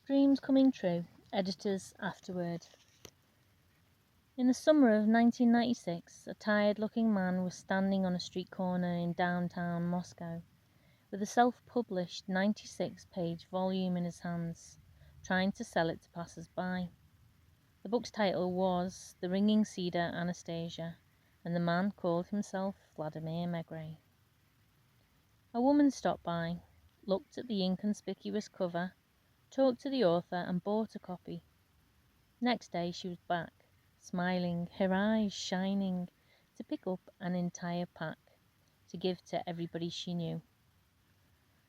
Dreams coming true. Editor's afterword. In the summer of 1996, a tired-looking man was standing on a street corner in downtown Moscow, with a self-published 96-page volume in his hands, trying to sell it to passers-by. The book's title was The Ringing Cedar Anastasia, and the man called himself Vladimir Megre. A woman stopped by, looked at the inconspicuous cover, talked to the author and bought a copy. Next day she was back, smiling, her eyes shining, to pick up an entire pack to give to everybody she knew.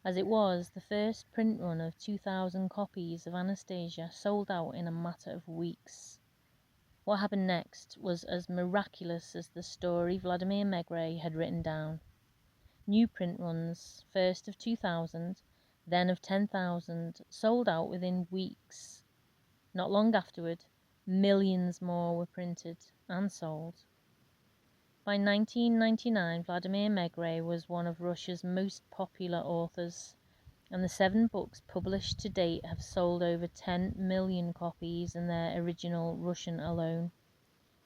As it was, the first print run of 2,000 copies of Anastasia sold out in a matter of weeks. What happened next was as miraculous as the story Vladimir Megre had written down. New print runs, first of 2,000, then of 10,000, sold out within weeks. Not long afterward, millions more were printed and sold. By 1999, Vladimir Megre was one of Russia's most popular authors, and the 7 books published to date have sold over 10 million copies in their original Russian alone,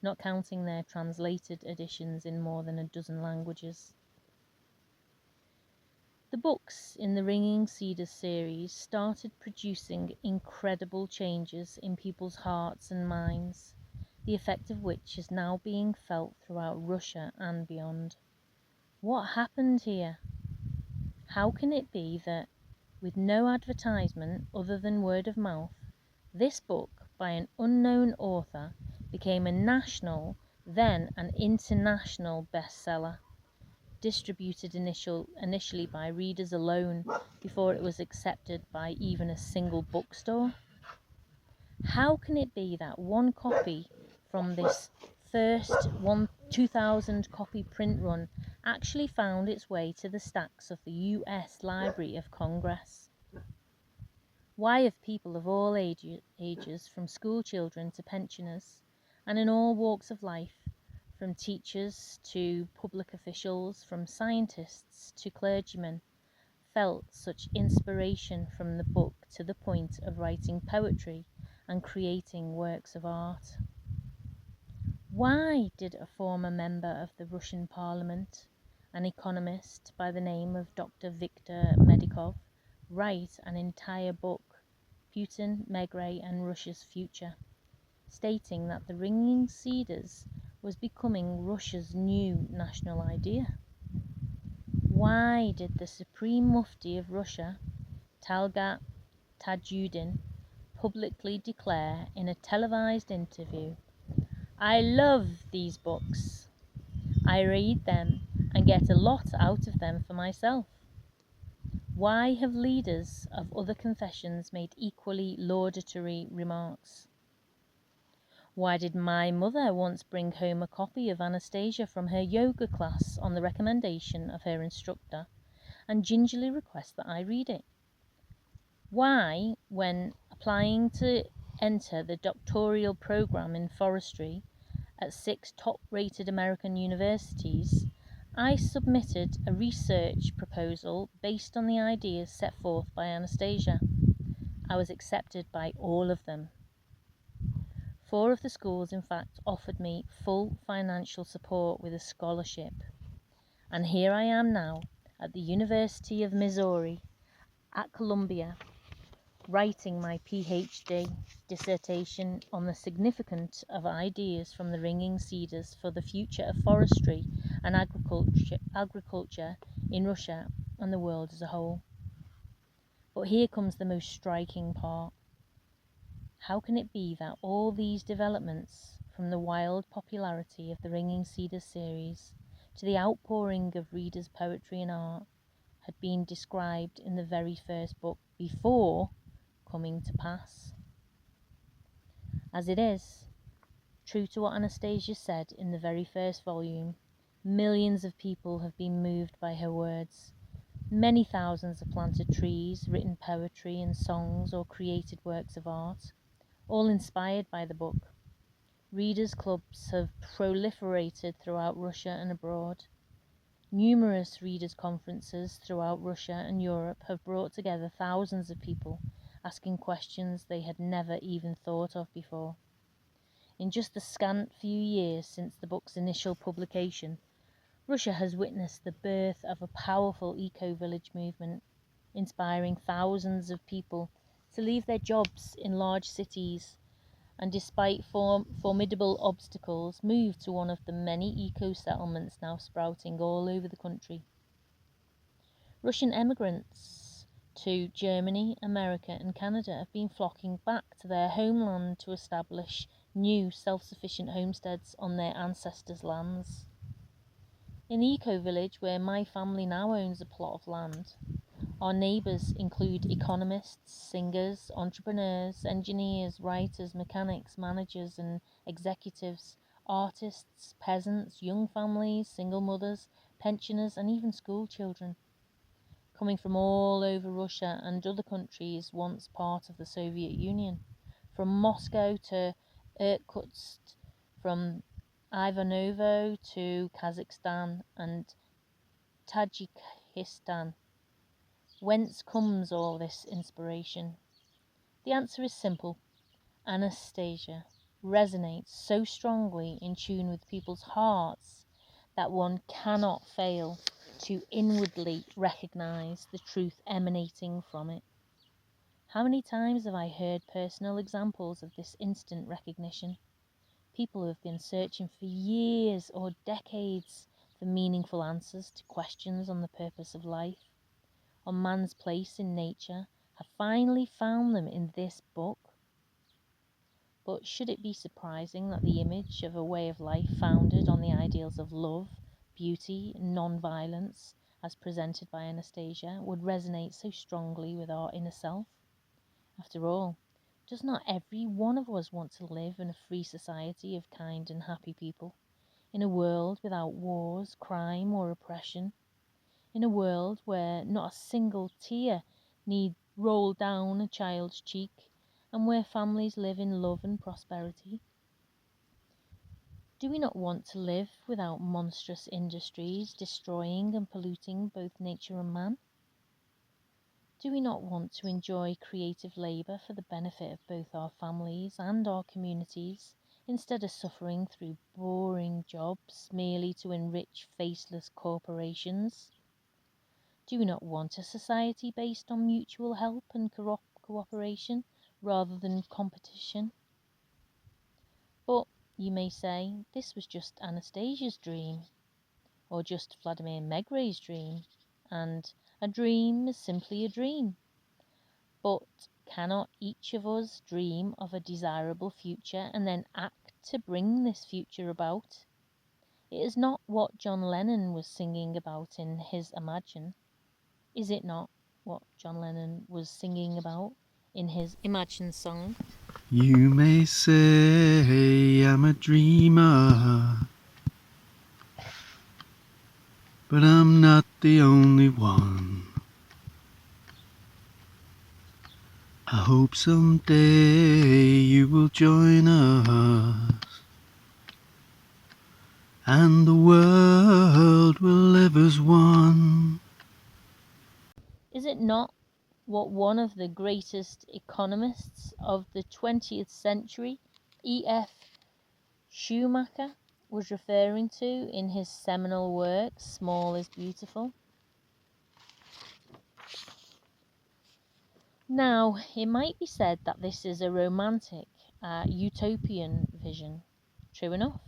not counting their translated editions in more than a dozen languages. The books in the Ringing Cedars series started producing incredible changes in people's hearts and minds, the effect of which is now being felt throughout Russia and beyond. What happened here? How can it be that, with no advertisement other than word of mouth, this book by an unknown author became a national, then an international bestseller? Distributed initially by readers alone before it was accepted by even a single bookstore? How can it be that one copy from this first 2,000 copy print run actually found its way to the stacks of the US Library of Congress? Why have people of all ages, from school children to pensioners, and in all walks of life, from teachers to public officials, from scientists to clergymen, felt such inspiration from the book to the point of writing poetry and creating works of art? Why did a former member of the Russian Parliament, an economist by the name of Dr. Viktor Medikov, write an entire book, Putin, Megre and Russia's Future, stating that the Ringing Cedars was becoming Russia's new national idea? Why did the Supreme Mufti of Russia, Talgat Tajuddin, publicly declare in a televised interview, "I love these books. I read them and get a lot out of them for myself"? Why have leaders of other confessions made equally laudatory remarks? Why did my mother once bring home a copy of Anastasia from her yoga class on the recommendation of her instructor and gingerly request that I read it? Why, when applying to enter the doctoral program in forestry at 6 top-rated American universities, I submitted a research proposal based on the ideas set forth by Anastasia, I was accepted by all of them. 4 of the schools, in fact, offered me full financial support with a scholarship. And here I am now at the University of Missouri, at Columbia, writing my PhD dissertation on the significance of ideas from the Ringing Cedars for the future of forestry and agriculture in Russia and the world as a whole. But here comes the most striking part. How can it be that all these developments, from the wild popularity of the Ringing Cedars series to the outpouring of readers' poetry and art, had been described in the very first book before coming to pass? As it is, true to what Anastasia said in the very first volume, millions of people have been moved by her words. Many thousands have planted trees, written poetry and songs, or created works of art, all inspired by the book. Readers' clubs have proliferated throughout Russia and abroad. Numerous readers' conferences throughout Russia and Europe have brought together thousands of people asking questions they had never even thought of before. In just the scant few years since the book's initial publication, Russia has witnessed the birth of a powerful eco-village movement, inspiring thousands of people to leave their jobs in large cities and, despite formidable obstacles, move to one of the many eco-settlements now sprouting all over the country. Russian emigrants to Germany, America and Canada have been flocking back to their homeland to establish new self-sufficient homesteads on their ancestors' lands. In the eco-village where my family now owns a plot of land, our neighbours include economists, singers, entrepreneurs, engineers, writers, mechanics, managers and executives, artists, peasants, young families, single mothers, pensioners and even school children, coming from all over Russia and other countries once part of the Soviet Union, from Moscow to Irkutsk, from Ivanovo to Kazakhstan and Tajikistan. Whence comes all this inspiration? The answer is simple. Anastasia resonates so strongly in tune with people's hearts that one cannot fail to inwardly recognise the truth emanating from it. How many times have I heard personal examples of this instant recognition? People who have been searching for years or decades for meaningful answers to questions on the purpose of life, on man's place in nature, have finally found them in this book. But should it be surprising that the image of a way of life founded on the ideals of love, beauty, and non-violence, as presented by Anastasia, would resonate so strongly with our inner self? After all, does not every one of us want to live in a free society of kind and happy people, in a world without wars, crime, or oppression? In a world where not a single tear need roll down a child's cheek, and where families live in love and prosperity? Do we not want to live without monstrous industries destroying and polluting both nature and man? Do we not want to enjoy creative labour for the benefit of both our families and our communities, instead of suffering through boring jobs merely to enrich faceless corporations? Do we not want a society based on mutual help and cooperation rather than competition? But, you may say, this was just Anastasia's dream, or just Vladimir Megre's dream, and a dream is simply a dream. But cannot each of us dream of a desirable future and then act to bring this future about? It is not what John Lennon was singing about in his Imagine. Is it not what John Lennon was singing about in his Imagine song? You may say I'm a dreamer, but I'm not the only one. I hope someday you will join us, and the world will live as one. Is it not what one of the greatest economists of the 20th century, E.F. Schumacher, was referring to in his seminal work, Small is Beautiful? Now, it might be said that this is a romantic, utopian vision. True enough.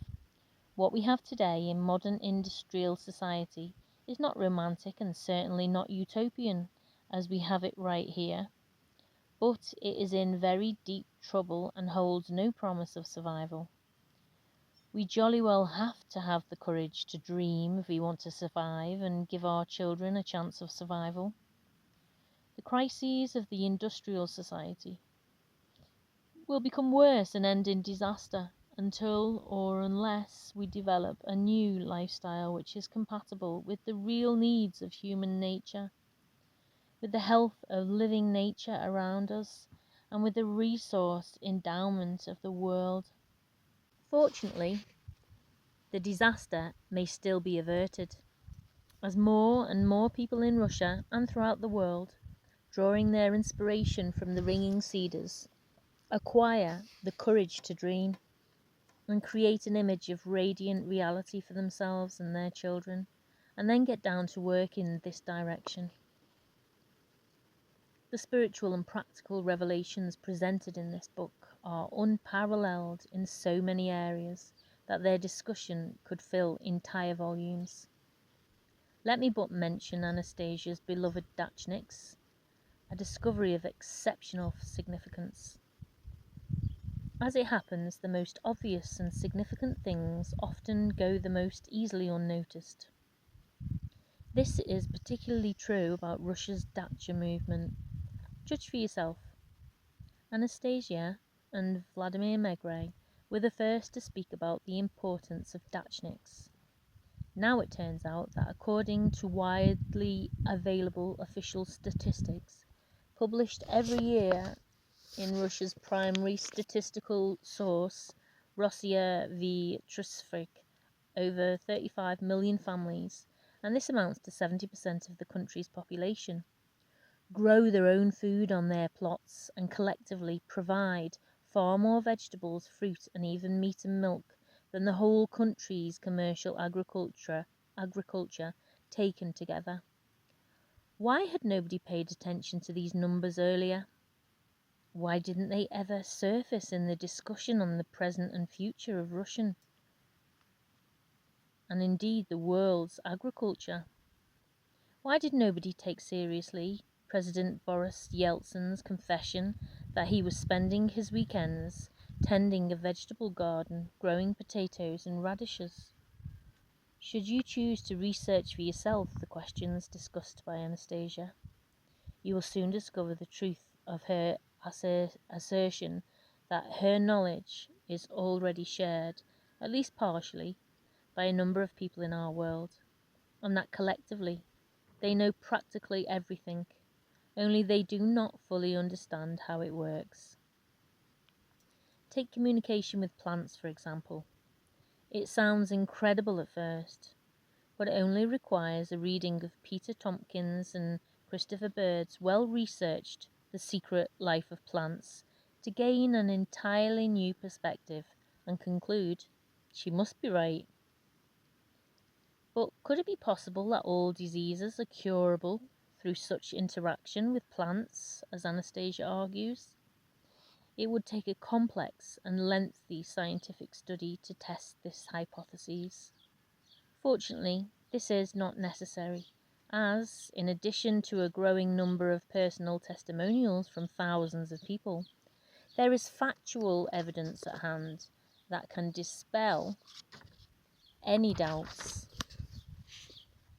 What we have today in modern industrial society is not romantic and certainly not utopian as we have it right here, but it is in very deep trouble and holds no promise of survival. We jolly well have to have the courage to dream if we want to survive and give our children a chance of survival. The crises of the industrial society will become worse and end in disaster until or unless we develop a new lifestyle which is compatible with the real needs of human nature, with the health of living nature around us, and with the resource endowment of the world. Fortunately, the disaster may still be averted, as more and more people in Russia and throughout the world drawing their inspiration from the ringing cedars, acquire the courage to dream, and create an image of radiant reality for themselves and their children, and then get down to work in this direction. The spiritual and practical revelations presented in this book are unparalleled in so many areas that their discussion could fill entire volumes. Let me but mention Anastasia's beloved Dachniks, a discovery of exceptional significance. As it happens, the most obvious and significant things often go the most easily unnoticed. This is particularly true about Russia's Dacha movement. Judge for yourself. Anastasia and Vladimir Megre were the first to speak about the importance of Dachniks. Now it turns out that according to widely available official statistics, published every year in Russia's primary statistical source, Rossiya v. Trusvik, over 35 million families, and this amounts to 70% of the country's population, grow their own food on their plots and collectively provide far more vegetables, fruit, and even meat and milk than the whole country's commercial agriculture taken together. Why had nobody paid attention to these numbers earlier? Why didn't they ever surface in the discussion on the present and future of Russian, and indeed the world's agriculture? Why did nobody take seriously President Boris Yeltsin's confession that he was spending his weekends tending a vegetable garden, growing potatoes and radishes? Should you choose to research for yourself the questions discussed by Anastasia, you will soon discover the truth of her assertion that her knowledge is already shared, at least partially, by a number of people in our world, and that collectively they know practically everything, only they do not fully understand how it works. Take communication with plants, for example. It sounds incredible at first, but it only requires a reading of Peter Tompkins and Christopher Bird's well-researched The Secret Life of Plants to gain an entirely new perspective and conclude, she must be right. But could it be possible that all diseases are curable through such interaction with plants, as Anastasia argues? It would take a complex and lengthy scientific study to test this hypothesis. Fortunately, this is not necessary, as, in addition to a growing number of personal testimonials from thousands of people, there is factual evidence at hand that can dispel any doubts.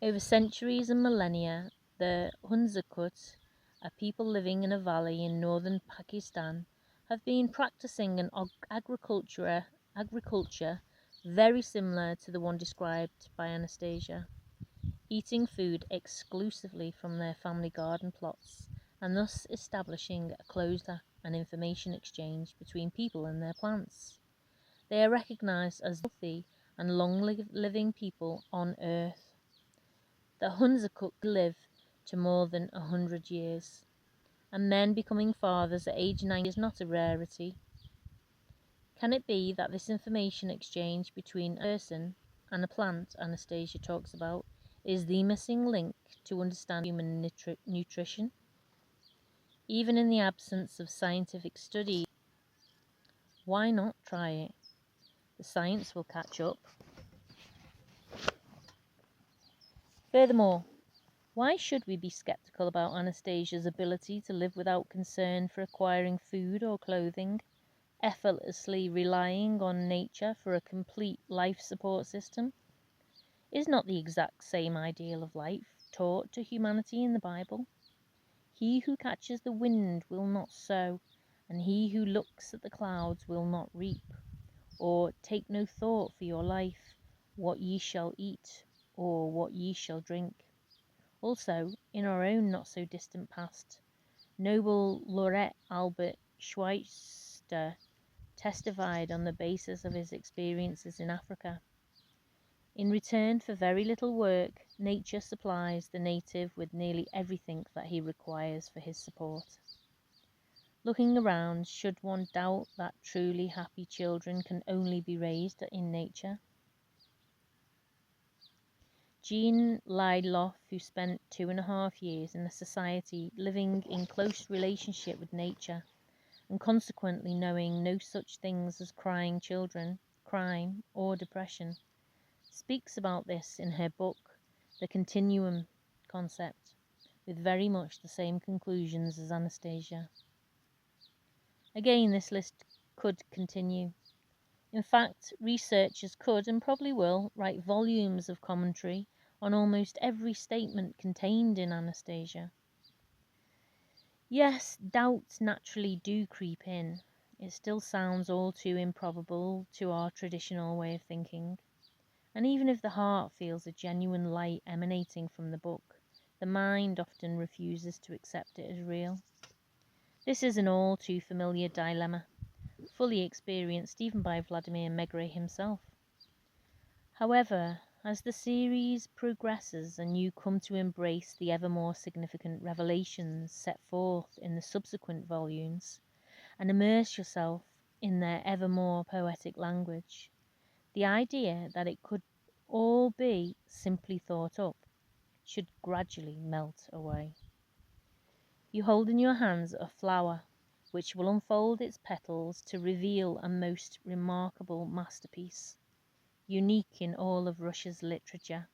Over centuries and millennia, the Hunzakut, a people living in a valley in northern Pakistan, have been practicing an agriculture very similar to the one described by Anastasia, eating food exclusively from their family garden plots, and thus establishing a closer and information exchange between people and their plants. They are recognized as healthy and long-living people on Earth. The Hunzakut live to more than 100 years, and men becoming fathers at age 90 is not a rarity. Can it be that this information exchange between a person and a plant Anastasia talks about is the missing link to understand human nutrition? Even in the absence of scientific study, why not try it? The science will catch up. Furthermore, why should we be skeptical about Anastasia's ability to live without concern for acquiring food or clothing, effortlessly relying on nature for a complete life support system? Is not the exact same ideal of life taught to humanity in the Bible? He who catches the wind will not sow, and he who looks at the clouds will not reap. Or take no thought for your life, what ye shall eat, or what ye shall drink. Also, in our own not-so-distant past, noble laureate Albert Schweitzer testified on the basis of his experiences in Africa. In return for very little work, nature supplies the native with nearly everything that he requires for his support. Looking around, should one doubt that truly happy children can only be raised in nature? Jean Lydloff, who spent 2.5 years in a society living in close relationship with nature, and consequently knowing no such things as crying children, crime, or depression, speaks about this in her book, The Continuum Concept, with very much the same conclusions as Anastasia. Again, this list could continue. In fact, researchers could and probably will write volumes of commentary on almost every statement contained in Anastasia. Yes, doubts naturally do creep in. It still sounds all too improbable to our traditional way of thinking. And even if the heart feels a genuine light emanating from the book, the mind often refuses to accept it as real. This is an all too familiar dilemma, fully experienced even by Vladimir Megre himself. However, as the series progresses and you come to embrace the ever more significant revelations set forth in the subsequent volumes and immerse yourself in their ever more poetic language, the idea that it could all be simply thought up should gradually melt away. You hold in your hands a flower which will unfold its petals to reveal a most remarkable masterpiece, unique in all of Russia's literature,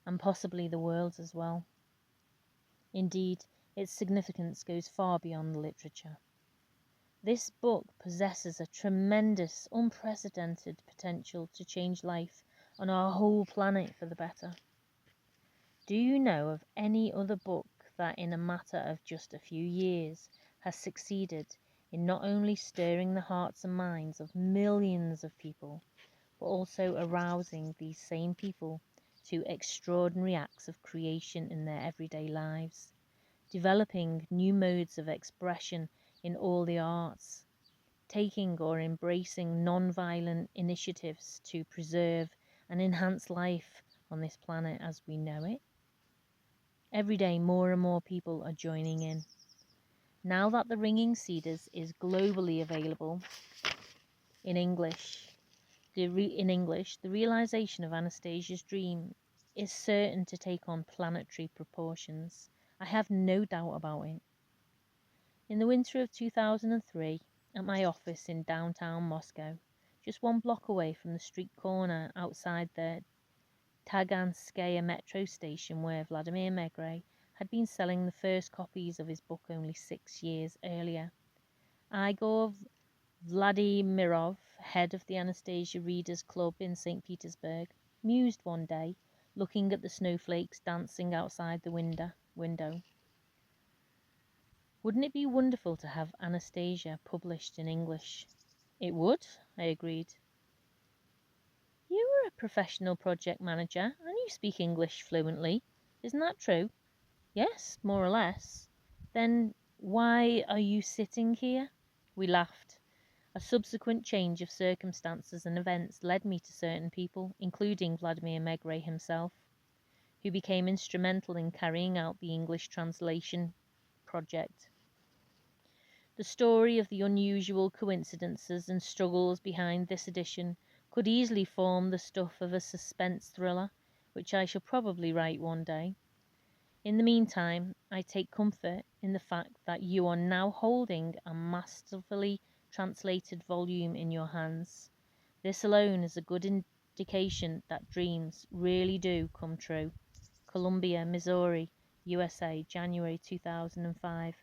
and possibly the world's as well. Indeed, its significance goes far beyond the literature. This book possesses a tremendous, unprecedented potential to change life on our whole planet for the better. Do you know of any other book that in a matter of just a few years has succeeded in not only stirring the hearts and minds of millions of people, but also arousing these same people to extraordinary acts of creation in their everyday lives, developing new modes of expression in all the arts, taking or embracing non-violent initiatives to preserve and enhance life on this planet as we know it? Every day more and more people are joining in. Now that The Ringing Cedars is globally available in English, the realization of Anastasia's dream is certain to take on planetary proportions. I have no doubt about it. In the winter of 2003, at my office in downtown Moscow, just one block away from the street corner outside the Taganskaya metro station where Vladimir Megre had been selling the first copies of his book only 6 years earlier, Igor Vladimirov, head of the Anastasia Readers Club in St. Petersburg, mused one day, looking at the snowflakes dancing outside the window. Wouldn't it be wonderful to have Anastasia published in English? It would, I agreed. You are a professional project manager and you speak English fluently. Isn't that true? Yes, more or less. Then why are you sitting here? We laughed. A subsequent change of circumstances and events led me to certain people, including Vladimir Megre himself, who became instrumental in carrying out the English translation project. The story of the unusual coincidences and struggles behind this edition could easily form the stuff of a suspense thriller, which I shall probably write one day. In the meantime, I take comfort in the fact that you are now holding a masterfully translated volume in your hands. This alone is a good indication that dreams really do come true. Columbia, Missouri, USA, January 2005.